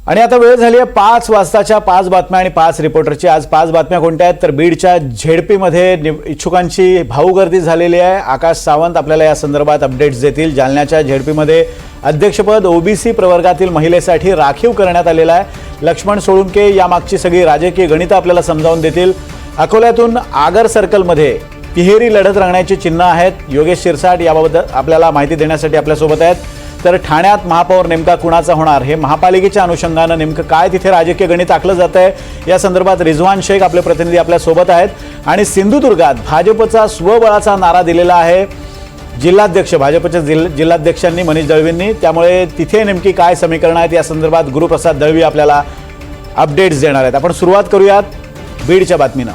आणि आता वेळ झाली आहे 5 वाजताच्या 5 बातम्या आणि 5 रिपोर्टरची। आज 5 बातम्या कोणत्या आहेत तर बीडच्या झेडपीमध्ये इच्छुकांची भाऊ गर्दी झालेली आहे। आकाश सावंत आपल्याला या संदर्भात अपडेट्स देतील। जालन्याच्या झेडपीमध्ये अध्यक्षपद ओबीसी प्रवर्गातील महिलेसाठी राखीव करण्यात आलेलं आहे। लक्ष्मण सोळुंके यामागची सगळी राजकीय गणितं आपल्याला समजावून देतील। अकोल्यातून आगर सर्कलमध्ये तिहेरी लढत रंगण्याची चिन्ह आहेत। योगेश शिरसाट याबाबत आपल्याला माहिती देण्यासाठी आपल्यासोबत आहेत। तर ठाण्यात महापौर नेमका कुणाचा होणार हे महापालिकेच्या अनुषंगाने नेमकं काय तिथे राजकीय गणित आखलं जात आहे या संदर्भात रिजवान शेख आपले प्रतिनिधी आपल्या सोबत आहेत। आणि सिंधुदुर्गात भाजपचा स्वबळाचा नारा दिलेला आहे जिल्हाध्यक्ष भाजपच्या जिल्हाध्यक्षांनी मनीष दळवींनी। त्यामुळे तिथे नेमकी काय समीकरण आहेत या संदर्भात गुरुप्रसाद दळवी आपल्याला अपडेट्स देणार आहेत। आपण सुरुवात करूयात बीडच्या बातमीनं।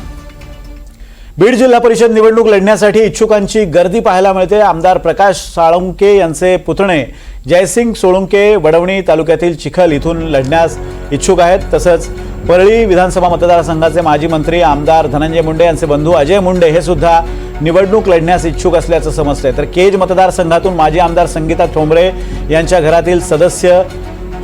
बीड जिल्हा परिषद निवडणूक लढण्यासाठी इच्छुकांची गर्दी पाहायला मिळते। आमदार प्रकाश साळुंके यांचे पुतणे जयसिंग सोळुंके वडवणी तालुक्यातील चिखल इथून लढण्यास इच्छुक आहेत। तसंच परळी विधानसभा मतदारसंघाचे माजी मंत्री आमदार धनंजय मुंडे यांचे बंधू अजय मुंडे हे सुद्धा निवडणूक लढण्यास इच्छुक असल्याचं समजतंय। तर केज मतदारसंघातून माजी आमदार संगीता ठोंबरे यांच्या घरातील सदस्य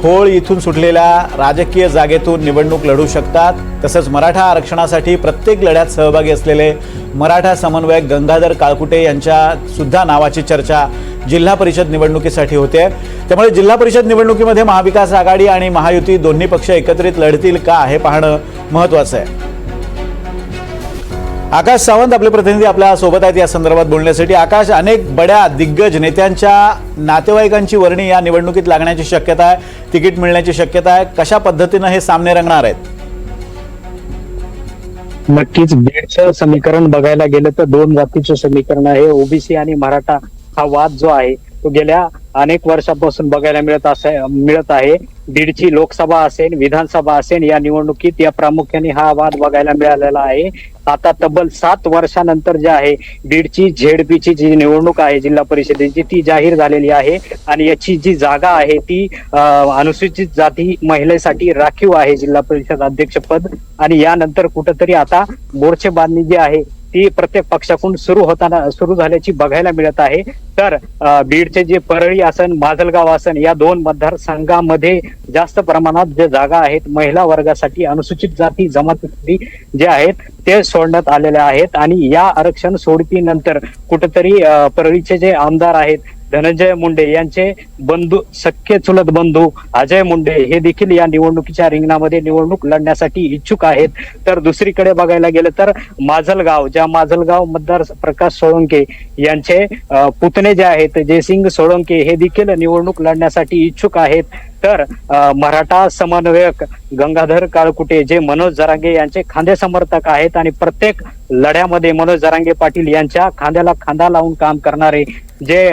होळ इथून सुटलेल्या राजकीय जागेतून निवडणूक लढू शकतात। तसंच मराठा आरक्षणासाठी प्रत्येक लढ्यात सहभागी असलेले मराठा समन्वयक गंगाधर काळकुटे यांच्या सुद्धा नावाची चर्चा जिल्हा परिषद निवडणुकीसाठी होते। त्यामुळे जिल्हा परिषद निवडणुकीमध्ये महाविकास आघाडी आणि महायुती दोन्ही पक्ष एकत्रित लढतील का हे पाहणं महत्त्वाचं आहे। आकाश सावंत आपले प्रतिनिधी आपल्या सोबत आहेत या संदर्भात बोलण्यासाठी। आकाश, अनेक बड्या दिग्गज नेत्यांच्या नातेवाईकांची वर्णी या निवडणुकीत लागण्याची शक्यता आहे, तिकीट मिळण्याची शक्यता आहे। कशा पद्धतीने हे सामने रंगणार आहेत? नक्कीच बीडचं समीकरण बघायला गेलं तर दोन जातीचं समीकरण आहे। ओबीसी आणि मराठा हा वाद जो आहे तो गेल्या अनेक वर्षापासून बघायला मिळत आहे। बीडची लोकसभा असेल विधानसभा असेल या निवडणुकीत या प्रामुख्याने हा वाद बघायला मिळालेला आहे। आता तब्बल 7 वर्षानंतर जे आहे बीडची झेडपीची जी निवडणूक आहे जिल्हा परिषदेची ती जाहीर झालेली आहे आणि याची जी जागा आहे ती अनुसूचित जाती महिलेसाठी राखीव आहे जिल्हा परिषद अध्यक्षपद। आणि यानंतर कुठंतरी आता मोर्चे बांधणी जी आहे ती प्रत्येक पक्षाकडून सुरू झाल्याची बघायला मिळत आहे। तर बीडचे जे परळी आसन माजलगाव आसन या दोन मतदारसंघामध्ये जास्त प्रमाणात जे जागा आहेत महिला वर्गासाठी अनुसूचित जाती जमाती जे आहेत ते सोडण्यात आलेले आहेत। आणि या आरक्षण सोडतीनंतर कुठेतरी परळीचे जे आमदार आहेत धनंजय मुंडे यांचे बंधू सख्खे चुलत बंधू अजय मुंडे हे देखील या निवडणुकीच्या रिंगणामध्ये निवडणूक लढण्यासाठी इच्छुक आहेत। तर दुसरीकडे बघायला गेलं तर माजलगाव मतदार प्रकाश सोळुंके यांचे पुतणे जे आहेत जयसिंग सोळुंके हे देखील निवडणूक लढण्यासाठी इच्छुक आहेत। तर मराठा समन्वयक गंगाधर काळकुटे जे मनोज जरांगे यांचे खांदे समर्थक आहेत आणि प्रत्येक लढ्यामध्ये मनोज जरांगे पाटील यांच्या खांद्याला खांदा लावून काम करणारे जे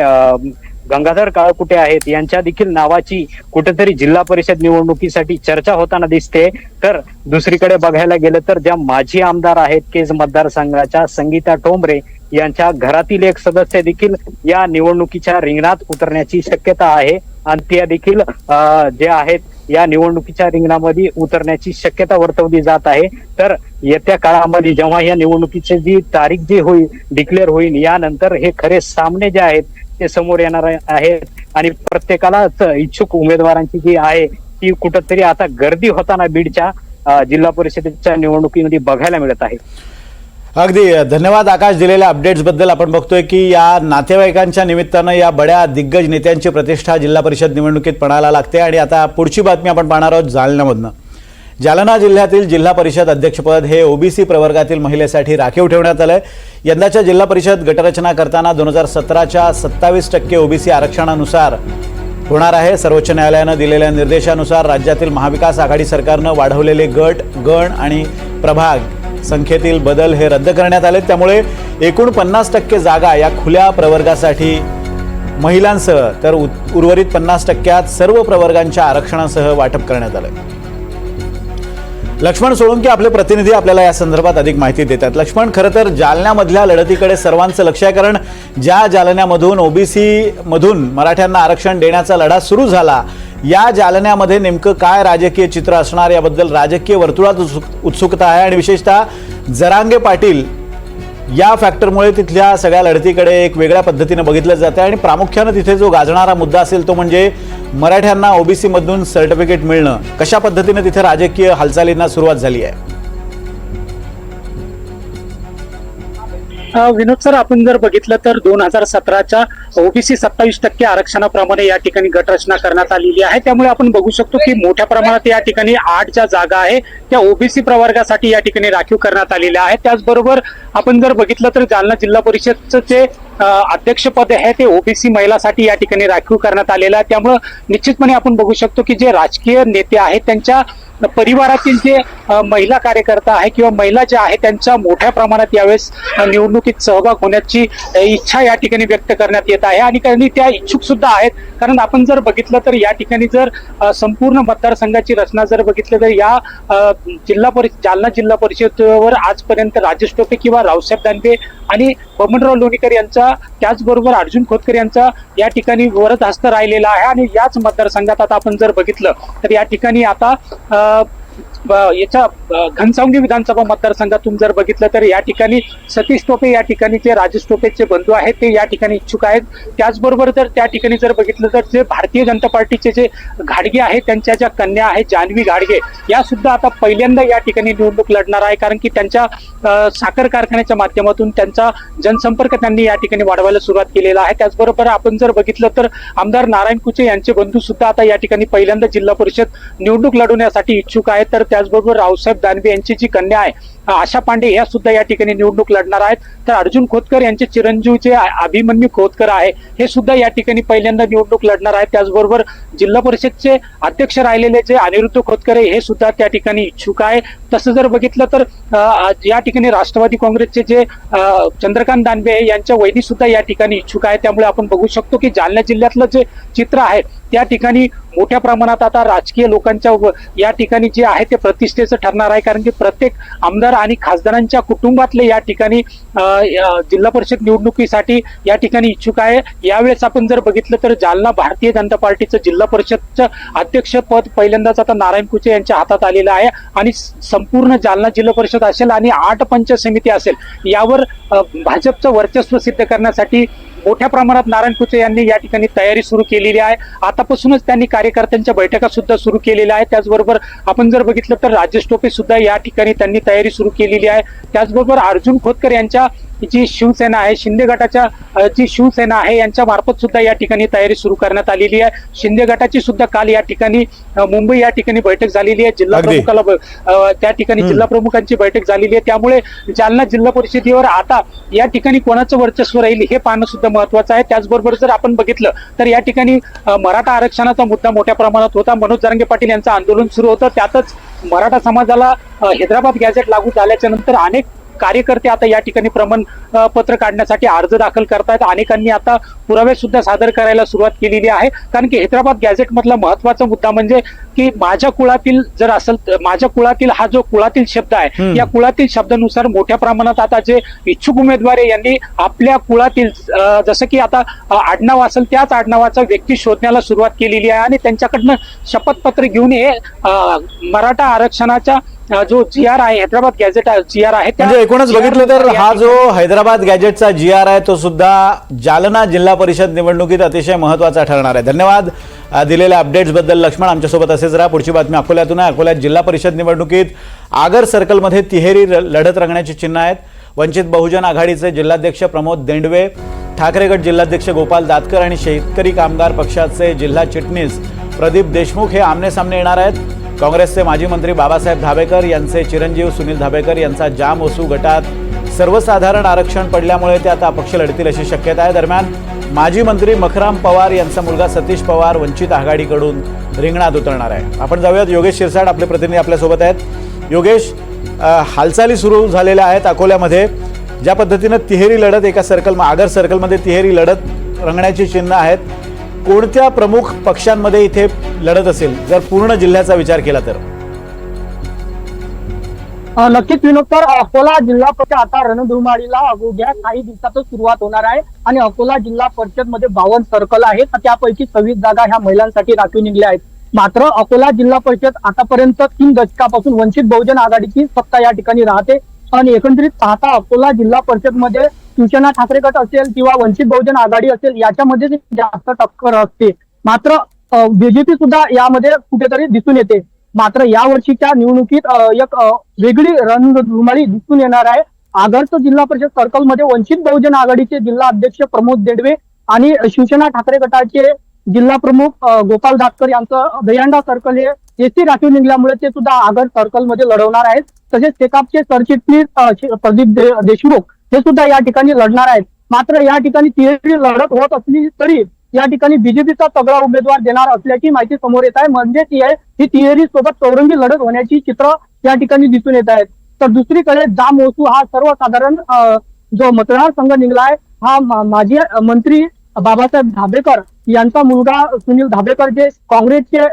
गंगाधर काळकुटे आहेत यांच्या देखील नावाची कुठेतरी जिल्हा परिषद निवडणुकीसाठी चर्चा होताना दिसते। तर दुसरीकडे बघायला गेलं तर ज्या माजी आमदार आहेत केज मतदारसंघाच्या संगीता ठोंबरे यांच्या घरातील एक सदस्य देखील या निवडणुकीच्या रिंगणात उतरण्याची शक्यता आहे आणि त्या देखील जे आहेत या निवडणुकीच्या रिंगणामध्ये उतरण्याची शक्यता वर्तवली जात आहे। तर येत्या काळामध्ये जेव्हा या निवडणुकीची जी तारीख जी होईल डिक्लेअर होईल यानंतर हे खरे सामने जे आहेत ते समोर येणार आहेत आणि प्रत्येकाला इच्छुक उमेदवारांची जी आहे ती कुठंतरी आता गर्दी होताना बीडच्या जिल्हा परिषदेच्या निवडणुकीमध्ये बघायला मिळत आहे। अगदी धन्यवाद आकाश दिलेल्या अपडेट्स बद्दल। आपण बघतोय की या नातेवाईकांच्या निमित्तानं या बड्या दिग्गज नेत्यांची प्रतिष्ठा जिल्हा परिषद निवडणुकीत पणाला लागते। आणि आता पुढची बातमी आपण पाहणार आहोत जालन्यामधनं। जालना जिल्ह्यातील जिल्हा परिषद अध्यक्षपद हे ओबीसी प्रवर्गातील महिलेसाठी राखीव ठेवण्यात आलंय। यंदाच्या जिल्हा परिषद गटरचना करताना 2017च्या 27% ओबीसी आरक्षणानुसार होणार आहे। सर्वोच्च न्यायालयानं दिलेल्या निर्देशानुसार राज्यातील महाविकास आघाडी सरकारनं वाढवलेले गट गण आणि प्रभाग संख्येतील बदल हे रद्द करण्यात आले। त्यामुळे एकूण 50% जागा या खुल्या प्रवर्गासाठी महिलांसह तर उर्वरित 50%त सर्व प्रवर्गांच्या आरक्षणासह वाटप करण्यात आले। लक्ष्मण सोळुंके आपले प्रतिनिधी आपल्याला या संदर्भात अधिक माहिती देतात। लक्ष्मण, खरं तर जालन्यामधल्या लढतीकडे सर्वांचं लक्ष आहे, कारण ज्या जालन्यामधून ओबीसी मधून मराठ्यांना आरक्षण देण्याचा लढा सुरू झाला या जालन्यामध्ये नेमकं काय राजकीय चित्र असणार याबद्दल राजकीय वर्तुळात उत्सुकता आहे। आणि विशेषतः जरांगे पाटील या फॅक्टरमुळे तिथल्या सगळ्या लढतीकडे एक वेगळ्या पद्धतीनं बघितलं जातं आणि प्रामुख्यानं तिथे जो गाजणारा मुद्दा असेल तो म्हणजे मराठ्यांना ओबीसी मधून सर्टिफिकेट मिळणं. कशा पद्धतीनं तिथे राजकीय हालचालींना सुरुवात झाली आहे? विनोद सर, आपण जर बघितलं तर 2017च्या ओबीसी 27% आरक्षणाप्रमाणे या ठिकाणी गटरचना करण्यात आलेली आहे. त्यामुळे आपण बघू शकतो की मोठ्या प्रमाणात या ठिकाणी 8 ज्या जागा आहे त्या ओबीसी प्रवर्गासाठी या ठिकाणी राखीव करण्यात आलेल्या आहेत. त्याचबरोबर आपण जर बघितलं तर जालना जिल्हा परिषदचं जे अध्यक्षपद आहे ते ओबीसी महिलासाठी या ठिकाणी राखीव करण्यात आलेलं आहे. त्यामुळं निश्चितपणे आपण बघू शकतो की जे राजकीय नेते आहेत त्यांच्या परिवारातील जे महिला कार्यकर्ता आहे किंवा महिला ज्या आहेत त्यांच्या मोठ्या प्रमाणात यावेळेस निवडणुकीत सहभाग होण्याची इच्छा या ठिकाणी व्यक्त करण्यात येत आहे आणि काही त्या इच्छुक सुद्धा आहेत. कारण आपण जर बघितलं तर या ठिकाणी जर संपूर्ण मतदारसंघाची रचना जर बघितलं तर या जालना जिल्हा परिषदेवर आजपर्यंत राजेश टोपे किंवा रावसाहेब दानवे आणि बबनराव लोणीकर यांचा, त्याचबरोबर अर्जुन खोतकर यांचा या ठिकाणी वरद हस्त राहिलेला आहे. आणि याच मतदारसंघात आता आपण जर बघितलं तर या ठिकाणी आता याच्या घनसावंगी विधानसभा मतदारसंघातून जर बघितलं तर या ठिकाणी सतीश टोपे या ठिकाणी जे राजेश टोपेचे बंधू आहेत ते या ठिकाणी इच्छुक आहेत. त्याचबरोबर जर त्या ठिकाणी जर बघितलं तर जे भारतीय जनता पार्टीचे जे घाडगे आहेत त्यांच्या ज्या कन्या आहेत जान्हवी घाडगे या सुद्धा आता पहिल्यांदा या ठिकाणी निवडणूक लढणार आहे. कारण की त्यांच्या साखर कारखान्याच्या माध्यमातून त्यांचा जनसंपर्क त्यांनी या ठिकाणी वाढवायला सुरुवात केलेला आहे. त्याचबरोबर आपण जर बघितलं तर आमदार नारायण कुचे यांचे बंधू सुद्धा आता या ठिकाणी पहिल्यांदा जिल्हा परिषद निवडणूक लढवण्यासाठी इच्छुक आहेत. तर त्याचबरोबर रावसाहेब दानवे यांची जी कन्या आहे आशा पांडे या सुद्धा या ठिकाणी निवडणूक लढणार आहेत. तर अर्जुन खोतकर यांचे चिरंजीव जे अभिमन्यू खोतकर आहे हे सुद्धा या ठिकाणी पहिल्यांदा निवडणूक लढणार आहेत. त्याचबरोबर जिल्हा परिषदचे अध्यक्ष राहिलेले जे अनिरुद्ध खोतकर हे सुद्धा त्या ठिकाणी इच्छुक आहे. तसं जर बघितलं तर या ठिकाणी राष्ट्रवादी काँग्रेसचे जे चंद्रकांत दानवे यांच्या वहिनी सुद्धा या ठिकाणी इच्छुक आहे. त्यामुळे आपण बघू शकतो की जालना जिल्ह्यातलं जे चित्र आहे त्या ठिकाणी मोठ्या प्रमाणात आता राजकीय लोकांच्या या ठिकाणी जे आहे ते प्रतिष्ठेचं ठरणार आहे. कारण की प्रत्येक आमदार आणि खासदारांच्या कुटुंबातले या ठिकाणी जिल्हा परिषद निवडणुकीसाठी या ठिकाणी इच्छुक आहे. यावेळेस आपण जर बघितलं तर जालना भारतीय जनता पार्टीचं जिल्हा परिषदचं अध्यक्षपद पहिल्यांदाच आता नारायण कुचे यांच्या हातात आलेलं आहे आणि संपूर्ण जालना जिल्हा परिषद असेल आणि 8 पंचायत समिती असेल यावर भाजपचं वर्चस्व सिद्ध करण्यासाठी मोठ्या प्रमाणात नारायण कुचे यांनी या ठिकाणी तयारी सुरू केलेली आहे. आतापासूनच त्यांनी कार्यकर्त्यांच्या बैठका सुद्धा सुरू केलेल्या आहेत. त्याचबरोबर आपण जर बघितलं तर राजेश टोपे सुद्धा या ठिकाणी त्यांनी तयारी सुरू केलेली आहे. त्याचबरोबर अर्जुन खोतकर यांच्या जी शिवसेना आहे, शिंदे गटाच्या जी शिवसेना आहे यांच्या मार्फत सुद्धा या ठिकाणी तयारी सुरू करण्यात आलेली आहे. शिंदे गटाची सुद्धा काल या ठिकाणी मुंबई या ठिकाणी बैठक झालेली आहे. जिल्हा प्रमुखाला त्या ठिकाणी जिल्हा प्रमुखांची बैठक झालेली आहे. त्यामुळे जालना जिल्हा परिषदेवर आता या ठिकाणी कोणाचं वर्चस्व राहील हे पाहणं सुद्धा महत्वाचं आहे. त्याचबरोबर जर आपण बघितलं तर या ठिकाणी मराठा आरक्षणाचा मुद्दा मोठ्या प्रमाणात होता. मनोज जरांगे पाटील यांचं आंदोलन सुरू होतं. त्यातच मराठा समाजाला हैदराबाद गॅझेट लागू झाल्याच्या नंतर अनेक कार्यकर्ते आता या ठिकाणी प्रमाणपत्र काढण्यासाठी अर्ज दाखल करतायत. अनेकांनी आता पुरावे सुद्धा सादर करायला सुरुवात केलेली आहे. कारण की हैदराबाद गॅझेट मधला महत्वाचा मुद्दा म्हणजे की माझ्या कुळातील जर असेल, माझ्या कुळातील हा जो कुळातील शब्द आहे या कुळातील शब्दानुसार मोठ्या प्रमाणात आता जे इच्छुक उमेदवार आहे यांनी आपल्या कुळातील जसं की आता आडनाव असेल त्याच आडनावाचा व्यक्ती शोधण्याला सुरुवात केलेली आहे आणि त्यांच्याकडनं शपथपत्र घेऊन हे मराठा आरक्षणाच्या जो GR आहे, हैदराबाद गॅझेट GR आहे, म्हणजे एकूणच बघितलं तर हा जो हैदराबाद गॅझेटचा GR आहे तो सुद्धा जालना जिल्हा परिषद निवडणुकीत अतिशय महत्वाचा ठरणार आहे. धन्यवाद दिलेल्या अपडेट्स बद्दल लक्ष्मण. आमच्यासोबत असेच राहा. पुढची बातमी अकोल्यातून आहे. अकोल्यात जिल्हा परिषद निवडणुकीत आगर सर्कलमध्ये तिहेरी लढत रंगण्याची चिन्ह आहेत. वंचित बहुजन आघाडीचे जिल्हाध्यक्ष प्रमोद देंडवे, ठाकरे गट जिल्हाध्यक्ष गोपाल दातकर आणि शेतकरी कामगार पक्षाचे जिल्हा चिटणीस प्रदीप देशमुख हे आमने सामने येणार आहेत. काँग्रेसचे माजी मंत्री बाबासाहेब धाबेकर यांचे चिरंजीव सुनील धाबेकर यांचा जाम ओसू गटात सर्वसाधारण आरक्षण पडल्यामुळे ते आता अपक्ष लढतील अशी शक्यता आहे. दरम्यान माजी मंत्री मखराम पवार यांचा मुलगा सतीश पवार वंचित आघाडीकडून रिंगणात उतरणार आहे. आपण जाऊयात. योगेश शिरसाट आपले प्रतिनिधी आपल्यासोबत आहेत. योगेश, हालचाली सुरू झालेल्या आहेत अकोल्यामध्ये. ज्या पद्धतीनं तिहेरी लढत एका आगर सर्कलमध्ये तिहेरी लढत रंगण्याची चिन्ह आहेत, कोणत्या प्रमुख पक्षांमध्ये इथे लढत असेल जर पूर्ण जिल्ह्याचा विचार केला तर? नक्कीच विनोद सर, अकोला जिल्हा परिषद आता रणधुमाळीला अवघ्या काही दिवसातच सुरुवात होणार आहे आणि अकोला जिल्हा परिषद मध्ये 52 सर्कल आहेत. त्यापैकी 26 जागा ह्या महिलांसाठी राखीव निघल्या आहेत. मात्र अकोला जिल्हा परिषद आतापर्यंत 3 दशकापासून वंचित बहुजन आघाडीची सत्ता या ठिकाणी राहते. आणि एकंदरीत पाहता अकोला जिल्हा परिषद मध्ये शिवसेना ठाकरे गट असेल किंवा वंचित बहुजन आघाडी असेल याच्यामध्ये जास्त टक्कर असते. मात्र बीजेपी सुद्धा यामध्ये कुठेतरी दिसून येते. मात्र या वर्षीच्या निवडणुकीत एक वेगळी रणधुमाळी दिसून येणार आहे. आदर्श जिल्हा परिषद सर्कलमध्ये वंचित बहुजन आघाडीचे जिल्हा अध्यक्ष प्रमोद देडवे आणि शिवसेना ठाकरे गटाचे जिल्हा प्रमुख गोपाल दातकर यांचं दहीहंडा सर्कल हे एसी राखीव निघाल्यामुळे ते सुद्धा आदर्श सर्कलमध्ये लढवणार आहेत. तसेच सेकापचे सरचिटणीस प्रदीप देशमुख हे सुद्धा या ठिकाणी लढणार आहेत. मात्र या ठिकाणी तिहेरी लढत होत असली तरी या ठिकाणी बीजेपीचा तगडा उमेदवार देणार असल्याची माहिती समोर येत आहे. म्हणजे ही तिहेरी सोबत चौरंगी लढत होण्याची चित्र या ठिकाणी दिसून येत आहेत. तर दुसरीकडे जाम ओसू हा सर्वसाधारण जो मतदारसंघ निघाला आहे हा माजी मंत्री बाबासाहेब धाबेकर यांचा मुलगा सुनील धाबेकर जे काँग्रेसचे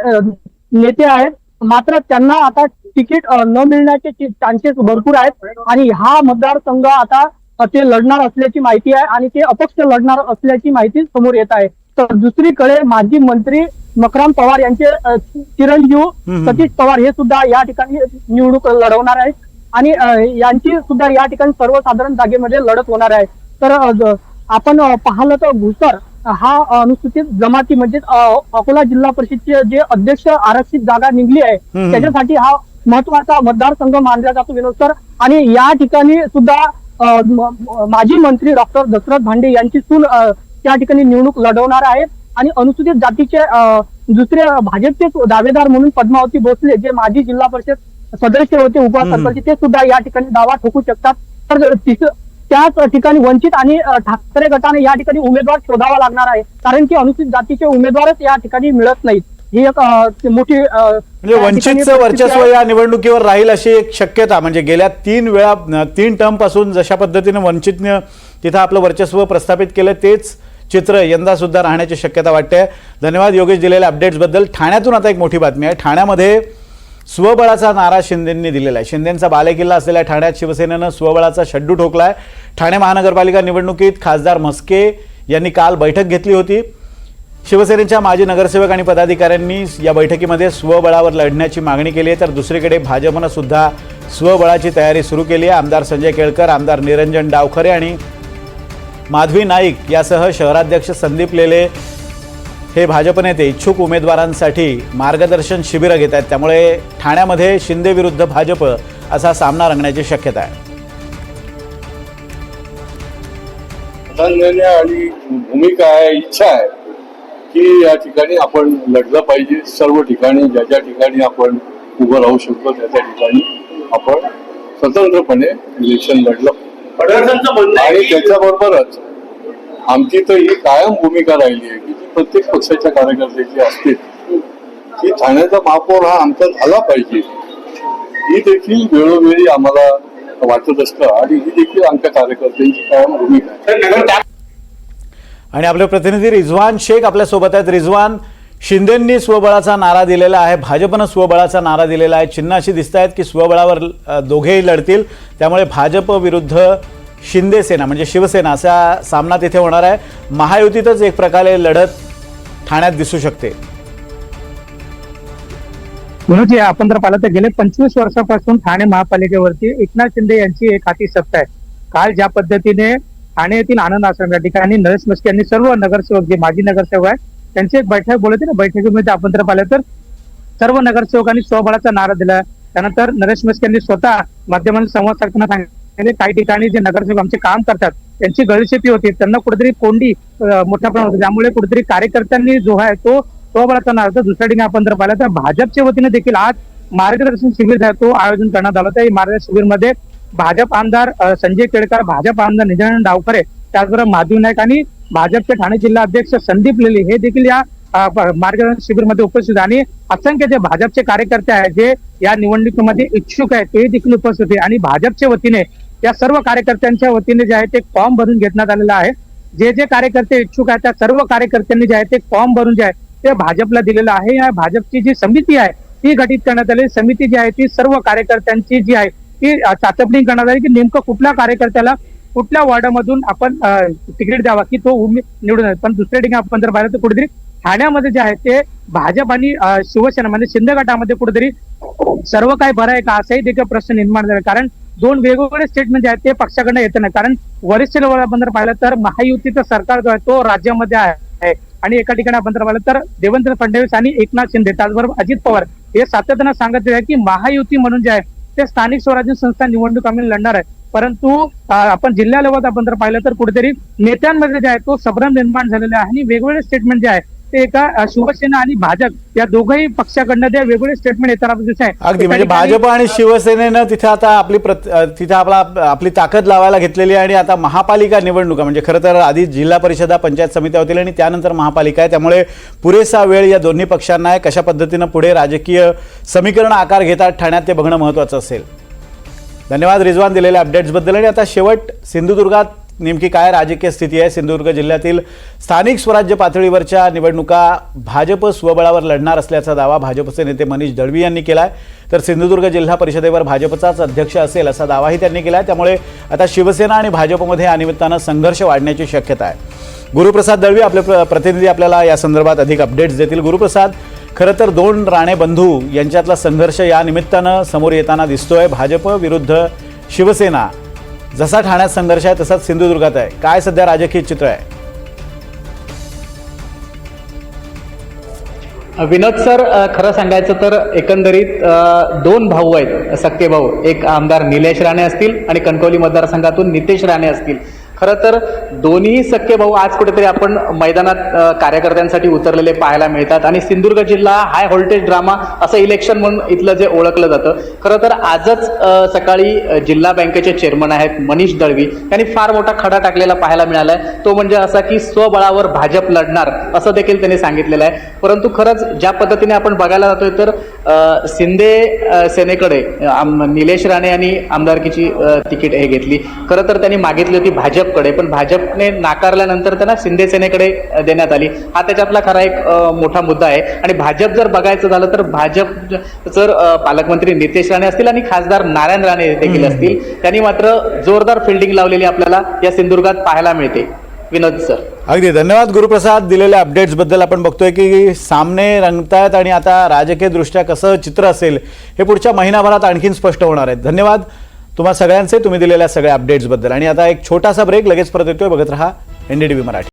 नेते आहेत. मात्र त्यांना आता तिकीट न मिळण्याचे चान्सेस भरपूर आहेत आणि हा मतदारसंघ आता ते लढणार असल्याची माहिती आहे आणि ते अपक्ष लढणार असल्याची माहिती समोर येत आहे. तर दुसरीकडे माजी मंत्री मकराम पवार यांचे चिरंजीव सतीश पवार हे सुद्धा या ठिकाणी निवडणूक लढवणार आहेत आणि यांची सुद्धा या ठिकाणी सर्वसाधारण जागेमध्ये लढत होणार आहे. तर आपण पाहिलं तर घुसर हा अनुसूचित जमाती म्हणजे अकोला जिल्हा परिषदचे जे अध्यक्ष आरक्षित जागा निघली आहे त्याच्यासाठी हा महत्वाचा मतदारसंघ मानला जातो विनोद सर. आणि या ठिकाणी सुद्धा माजी मंत्री डॉक्टर दशरथ भांडे यांची सून त्या ठिकाणी निवडणूक लढवणार आहेत आणि अनुसूचित जातीचे दुसरे भाजपचे दावेदार म्हणून पद्मावती भोसले जे माजी जिल्हा परिषद सदस्य होते उपा सरपंच ते सुद्धा या ठिकाणी दावा ठोकू शकतात. तर त्याच ठिकाणी वंचित आणि ठाकरे गटाने या ठिकाणी उमेदवार शोधावा लागणार आहे कारण की अनुसूचित जातीचे उमेदवारच या ठिकाणी मिळत नाहीत. ही एक मोठी म्हणजे वंचितचं वर्चस्व या निवडणुकीवर राहील अशी एक शक्यता. म्हणजे गेल्या 3 टर्म पासून जशा पद्धतीने वंचितने तिथं आपलं वर्चस्व प्रस्थापित केलं तेच चित्र यंदा सुद्धा राहण्याची शक्यता वाटते. धन्यवाद योगेश दिलेल्या अपडेट्सबद्दल. ठाण्यातून आता एक मोठी बातमी आहे. ठाण्यामध्ये स्वबळाचा नारा शिंदेंनी दिलेला आहे. शिंदेंचा बालेकिल्ला असलेल्या ठाण्यात शिवसेनेनं स्वबळाचा शड्डू ठोकलाय. ठाणे महानगरपालिका निवडणुकीत खासदार म्हस्के यांनी काल बैठक घेतली होती. शिवसेनेच्या माजी नगरसेवक आणि पदाधिकाऱ्यांनी या बैठकीमध्ये स्वबळावर लढण्याची मागणी केली आहे. तर दुसरीकडे भाजपनं सुद्धा स्वबळाची तयारी सुरू केली आहे. आमदार संजय केळकर, आमदार निरंजन डावखरे आणि माधवी नाईक यासह शहराध्यक्ष संदीप लेले हे भाजप नेते इच्छुक उमेदवारांसाठी मार्गदर्शन शिबिरं घेत आहेत. त्यामुळे ठाण्यामध्ये शिंदे विरुद्ध भाजप असा सामना रंगण्याची शक्यता आहे. आणि भूमिका आहे, इच्छा आहे की या ठिकाणी आपण लढलं पाहिजे. सर्व ठिकाणी ज्या ज्या ठिकाणी आपण उभं राहू शकतो त्या त्या ठिकाणी आपण स्वतंत्रपणे इलेक्शन लढलं आणि त्याच्याबरोबरच आमची तर ही कायम भूमिका राहिली आहे की प्रत्येक पक्षाच्या कार्यकर्त्याची असते की ठाण्याचा महापौर हा आमचा झाला पाहिजे. ही देखील वेळोवेळी आम्हाला वाटत असतं आणि ही देखील आमच्या कार्यकर्त्यांची कायम भूमिका आहे. आणि आपले प्रतिनिधी रिझवान शेख आपल्यासोबत आहेत. रिझवान, शिंदेंनी स्वबळाचा नारा दिलेला आहे, भाजपनं स्वबळाचा नारा दिलेला आहे. चिन्ह अशी दिसत आहेत की स्वबळावर दोघेही लढतील. त्यामुळे भाजप विरुद्ध शिंदे सेना म्हणजे शिवसेना असा सामना तिथे होणार आहे. महायुतीतच एक प्रकारे लढत ठाण्यात दिसू शकते. म्हणून आपण जर पाहिलं तर गेले 25 वर्षापासून ठाणे महापालिकेवरती एकनाथ शिंदे यांची एक हाती सत्ता आहे. काल ज्या पद्धतीने ठाणे येथील आनंद आश्रम या ठिकाणी नरेश म्हस्के यांनी सर्व नगरसेवक जे माजी नगरसेवक आहेत त्यांची एक बैठक बोलवते ना, बैठकीमध्ये आपण जर पाहिलं तर सर्व नगरसेवकांनी स्वबळाचा नारा दिला. त्यानंतर नरेश म्हस्के यांनी स्वतः माध्यमांशी संवाद साधताना सांगितले काही ठिकाणी जे नगरसेवक आमचे काम करतात त्यांची गळचेपी होती, त्यांना कुठेतरी कोंडी मोठ्या प्रमाणात होती. त्यामुळे कुठेतरी कार्यकर्त्यांनी जो आहे तो स्वबळाचा नारा. तर दुसऱ्या ठिकाणी आपण जर पाहिलं तर भाजपच्या वतीने देखील आज मार्गदर्शन शिबिर आहे तो आयोजन करण्यात आलं होतं. मार्गदर्शन शिबिरमध्ये भाजप आमदार संजय केळकर, भाजप आमदार निरंजन डावखरे, त्याचबरोबर माधवी नाईक आणि भाजपचे ठाणे जिल्हा अध्यक्ष संदीप लेले हे देखील या मार्गदर्शन शिबिरमध्ये उपस्थित. आणि असंख्य जे भाजपचे कार्यकर्ते आहेत जे या निवडणुकीमध्ये इच्छुक आहेत ते देखील उपस्थित होते. आणि भाजपच्या वतीने या सर्व कार्यकर्त्यांच्या वतीने जे आहे ते फॉर्म भरून घेण्यात आलेला आहे. जे जे कार्यकर्ते इच्छुक आहेत त्या सर्व कार्यकर्त्यांनी जे आहे ते फॉर्म भरून जे आहे ते भाजपला दिलेलं आहे. या भाजपची जी समिती आहे ती गठीत करण्यात आली. समिती जी आहे ती सर्व कार्यकर्त्यांची जी आहे ती चाचपणी करण्यात आली की नेमकं कुठल्या कार्यकर्त्याला कुठल्या वॉर्डामधून आपण तिकीट द्यावा की तो निवडून येईल. पण दुसऱ्या ठिकाणी आपण जर पाहिलं तर कुठेतरी ठाण्यामध्ये जे आहे ते भाजप आणि शिवसेना म्हणजे शिंदे गटामध्ये कुठेतरी सर्व काही बरं आहे का असाही देखील प्रश्न निर्माण झाला. कारण दोन वेगवेगळे स्टेटमेंट जे आहेत ते पक्षाकडनं येत नाही. कारण वरिष्ठ लेवलला पाहिलं तर महायुतीचं सरकार जो आहे तो राज्यामध्ये आहे आणि एका ठिकाणी आपण जर पाहिलं तर देवेंद्र फडणवीस आणि एकनाथ शिंदे त्याचबरोबर अजित पवार हे सातत्यानं सांगत आहे की महायुती म्हणून जे आहे ते स्थानिक स्वराज्य संस्था निवडणूक आम्ही लढणार आहे. परंतु आपण जिल्हा लेवल आपण जर पाहिलं तर कुठेतरी नेत्यांमध्ये जे आहे तो संभ्रम निर्माण झालेला आहे आणि वेगवेगळे स्टेटमेंट जे आहे ते एका शिवसेना आणि भाजप या दोघंही पक्षाकडनं जे वेगवेगळे स्टेटमेंट येताना दिसत आहे. अगदी म्हणजे भाजप आणि शिवसेनेनं तिथे आता तिथे आपली ताकद लावायला घेतलेली आहे आणि आता महापालिका निवडणुका म्हणजे खरं तर आधी जिल्हा परिषदा पंचायत समित्या होतील आणि त्यानंतर महापालिका आहे. त्यामुळे पुरेसा वेळ या दोन्ही पक्षांना आहे. कशा पद्धतीनं पुढे राजकीय समीकरण आकार घेतात ठाण्यात ते बघणं महत्त्वाचं असेल. धन्यवाद रिजवान दिलेल्या अपडेट्सबद्दल. आणि आता शेवट सिंधुदुर्गात नेमकी काय राजकीय स्थिती आहे. सिंधुदुर्ग जिल्ह्यातील स्थानिक स्वराज्य पातळीवरच्या निवडणुका भाजप स्वबळावर लढणार असल्याचा दावा भाजपचे नेते मनीष दळवी यांनी केला आहे. तर सिंधुदुर्ग जिल्हा परिषदेवर भाजपचाच अध्यक्ष असेल असा दावाही त्यांनी केला आहे. त्यामुळे आता शिवसेना आणि भाजपमध्ये या निमित्तानं संघर्ष वाढण्याची शक्यता आहे. गुरुप्रसाद दळवी आपले प्रतिनिधी आपल्याला या संदर्भात अधिक अपडेट्स देतील. गुरुप्रसाद, खरं तर दोन राणे बंधू यांच्यातला संघर्ष या निमित्तानं समोर येताना दिसतोय. भाजप विरुद्ध शिवसेना. जसा ठाण्यात संघर्ष आहे तसाच सिंधुदुर्गात आहे. काय सध्या राजकीय चित्र आहे? विनोद सर, खरं सांगायचं तर एकंदरीत दोन भाऊ आहेत, सक्के भाऊ. एक आमदार निलेश राणे असतील आणि कणकवली मतदारसंघातून नितेश राणे असतील. खरं तर दोन्ही सख्खे भाऊ आज कुठेतरी आपण मैदानात कार्यकर्त्यांसाठी उतरलेले पाहायला मिळतात आणि सिंधुदुर्ग जिल्हा हाय व्होल्टेज ड्रामा असं इलेक्शन म्हणून इथलं जे ओळखलं जातं. खरं तर आजच सकाळी जिल्हा बँकेचे चेअरमन आहेत मनीष दळवी यांनी फार मोठा खडा टाकलेला पाहायला मिळालाय. तो म्हणजे असा की स्वबळावर भाजप लढणार असं देखील त्यांनी सांगितलेलं आहे. परंतु खरंच ज्या पद्धतीने आपण बघायला जातोय तर शिंदे सेनेकडे निलेश राणे यांनी आमदारकीची तिकीट हे घेतली. खरं तर त्यांनी मागितली होती भाजपकडे, पण भाजपने नाकारल्यानंतर त्यांना शिंदे सेनेकडे देण्यात आली. हा त्याच्यातला खरा एक मोठा मुद्दा आहे. आणि भाजप जर बघायचं झालं तर भाजप जर पालकमंत्री नितेश राणे असतील आणि खासदार नारायण राणे देखील असतील, त्यांनी मात्र जोरदार फिल्डिंग लावलेली आपल्याला या सिंधुदुर्गात पाहायला मिळते. विनोद सर, अगदी धन्यवाद गुरुप्रसाद दिलेल्या अपडेट्सबद्दल. आपण बघतोय की सामने रंगतायत आणि आता राजकीय दृष्ट्या कसं चित्र असेल हे पुढच्या महिनाभरात आणखीन स्पष्ट होणार आहे. धन्यवाद तुम्हा सगळ्यांचे, तुम्ही दिलेल्या सगळ्या अपडेट्सबद्दल. आणि आता एक छोटासा ब्रेक, लगेच परत येतोय. बघत रहा NDTV मराठी.